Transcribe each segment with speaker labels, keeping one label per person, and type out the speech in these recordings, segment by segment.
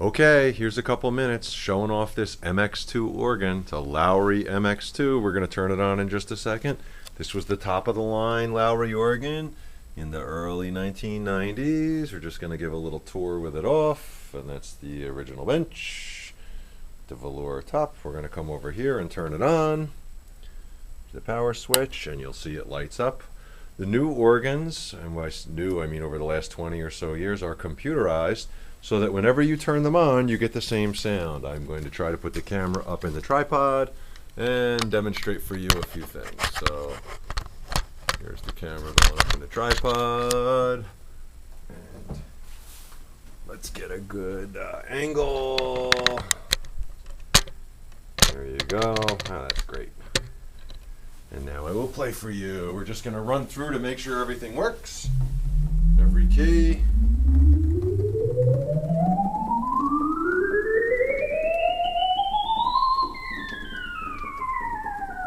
Speaker 1: Okay, here's a couple minutes showing off this MX2 organ. It's a Lowrey MX-2. We're going to turn it on in just a second. This was the top of the line Lowrey organ in the early 1990s. We're just going to give a little tour with it off, and that's the original bench, the velour top. We're going to come over here and turn it on, the power switch, and you'll see it lights up. The new organs, and by new I mean over the last 20 or so years, are computerized, so that whenever you turn them on, you get the same sound. I'm going to try to put the camera up in the tripod and demonstrate for you a few things. So here's the camera going up in the tripod. And let's get a good angle. There you go. Oh, that's great. And now I will play for you. We're just going to run through to make sure everything works. Every key.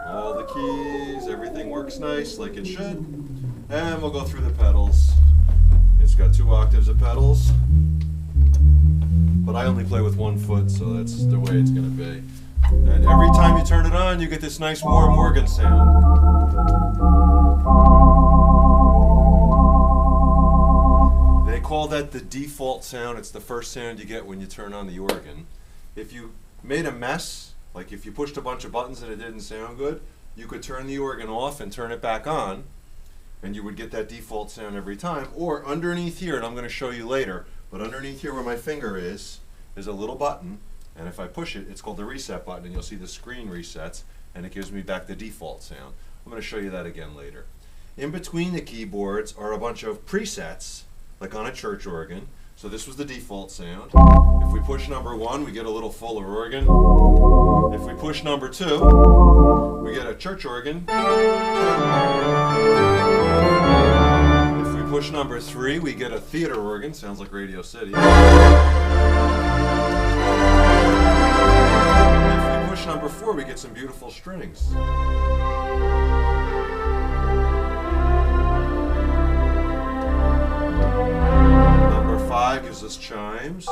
Speaker 1: All the keys, everything works nice like it should. And we'll go through the pedals. It's got 2 octaves of pedals, but I only play with 1 foot, so that's the way it's going to be. And every time you turn it on, you get this nice warm organ sound. They call that the default sound. It's the first sound you get when you turn on the organ. If you made a mess, like if you pushed a bunch of buttons and it didn't sound good, you could turn the organ off and turn it back on, and you would get that default sound every time. Or underneath here, and I'm going to show you later, but underneath here where my finger is a little button, and if I push it, it's called the reset button, and you'll see the screen resets, and it gives me back the default sound. I'm going to show you that again later. In between the keyboards are a bunch of presets, like on a church organ. So this was the default sound. If we push number 1, we get a little fuller organ. If we push number 2, we get a church organ. If we push number 3, we get a theater organ. Sounds like Radio City. If we push number 4, we get some beautiful strings. Number 5 gives us chimes.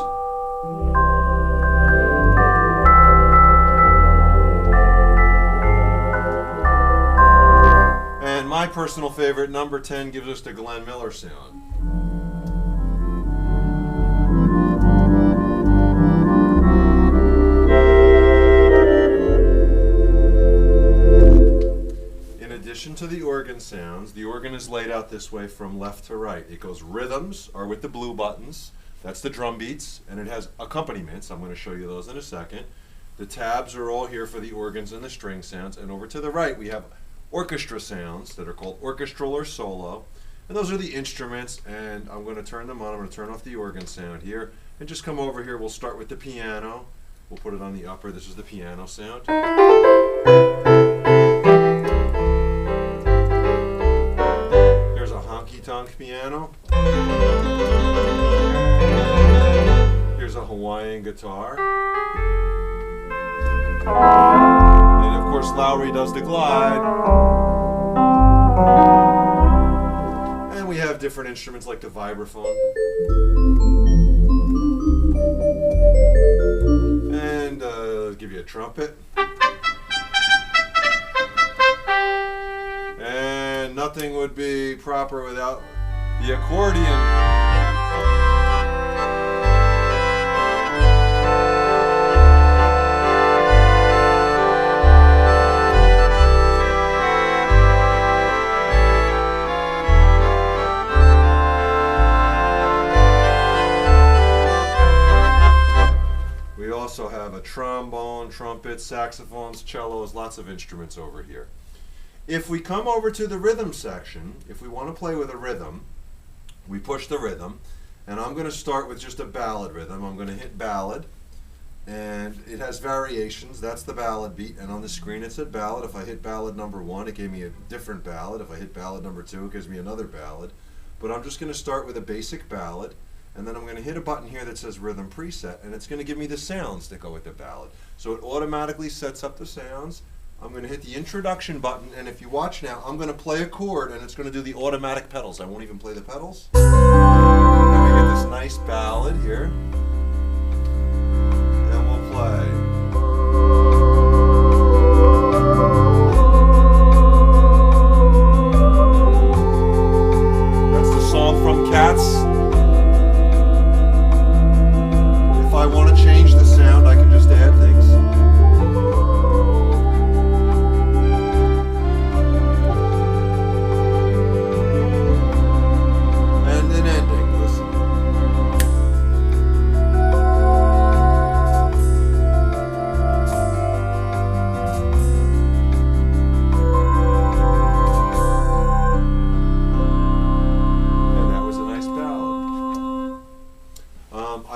Speaker 1: And my personal favorite, number 10, gives us the Glenn Miller sound. To the organ sounds, the organ is laid out this way from left to right. It goes rhythms are with the blue buttons, that's the drum beats, and it has accompaniments. I'm going to show you those in a second. The tabs are all here for the organs and the string sounds, and over to the right we have orchestra sounds that are called orchestral or solo, and those are the instruments, and I'm going to turn them on. I'm going to turn off the organ sound here and just come over here. We'll start with the piano. We'll put it on the upper. This is the piano sound. Tonk piano. Here's a Hawaiian guitar. And of course Lowrey does the glide. And we have different instruments like the vibraphone. And I'll give you a trumpet. And nothing would be proper without the accordion. We also have a trombone, trumpets, saxophones, cellos, lots of instruments over here. If we come over to the rhythm section, if we want to play with a rhythm, we push the rhythm, and I'm going to start with just a ballad rhythm. I'm going to hit ballad, and it has variations. That's the ballad beat, and on the screen it said ballad. If I hit ballad number 1, it gave me a different ballad. If I hit ballad number 2, it gives me another ballad. But I'm just going to start with a basic ballad, and then I'm going to hit a button here that says rhythm preset, and it's going to give me the sounds that go with the ballad. So it automatically sets up the sounds. I'm going to hit the introduction button, and if you watch now, I'm going to play a chord, and it's going to do the automatic pedals. I won't even play the pedals. And we get this nice ballad here.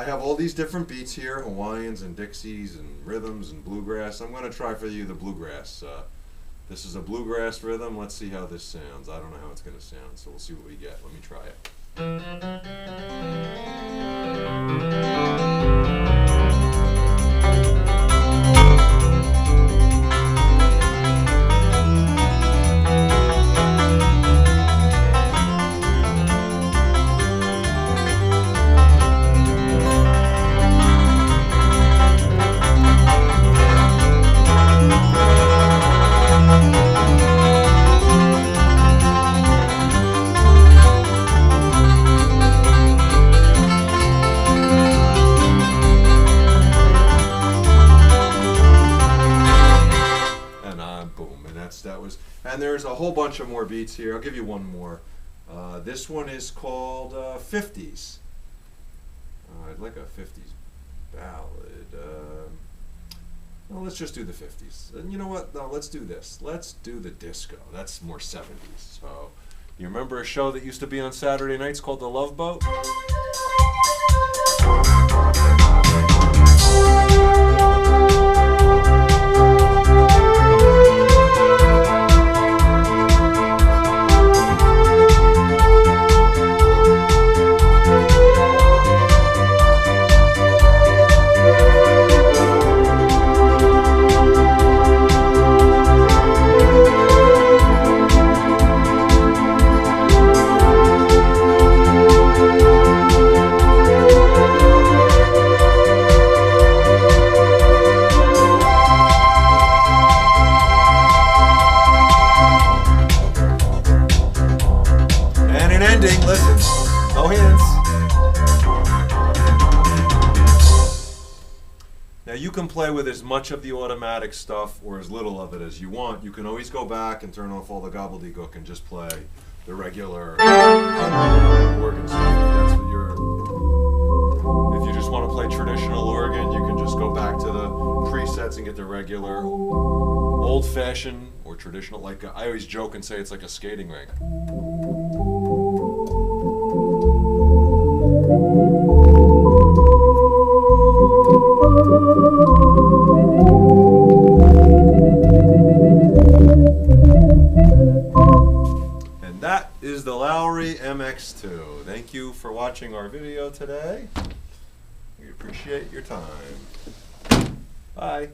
Speaker 1: have all these different beats here, Hawaiians and Dixies and rhythms and bluegrass. I'm going to try for you the bluegrass. This is a bluegrass rhythm. Let's see how this sounds. I don't know how it's going to sound, so we'll see what we get. Let me try it. And there's a whole bunch of more beats here. I'll give you one more. This one is called 50s. I'd like a 50s ballad. Well, let's just do the 50s. And you know what? No, let's do this. Let's do the disco. That's more 70s. So, you remember a show that used to be on Saturday nights called The Love Boat? Listen, no hands. Now you can play with as much of the automatic stuff or as little of it as you want. You can always go back and turn off all the gobbledygook and just play the regular organ stuff. If that's what if you just want to play traditional organ, you can just go back to the presets and get the regular old-fashioned or traditional, like I always joke and say it's like a skating rink. And that is the Lowrey MX-2. Thank you for watching our video today. We appreciate your time. Bye.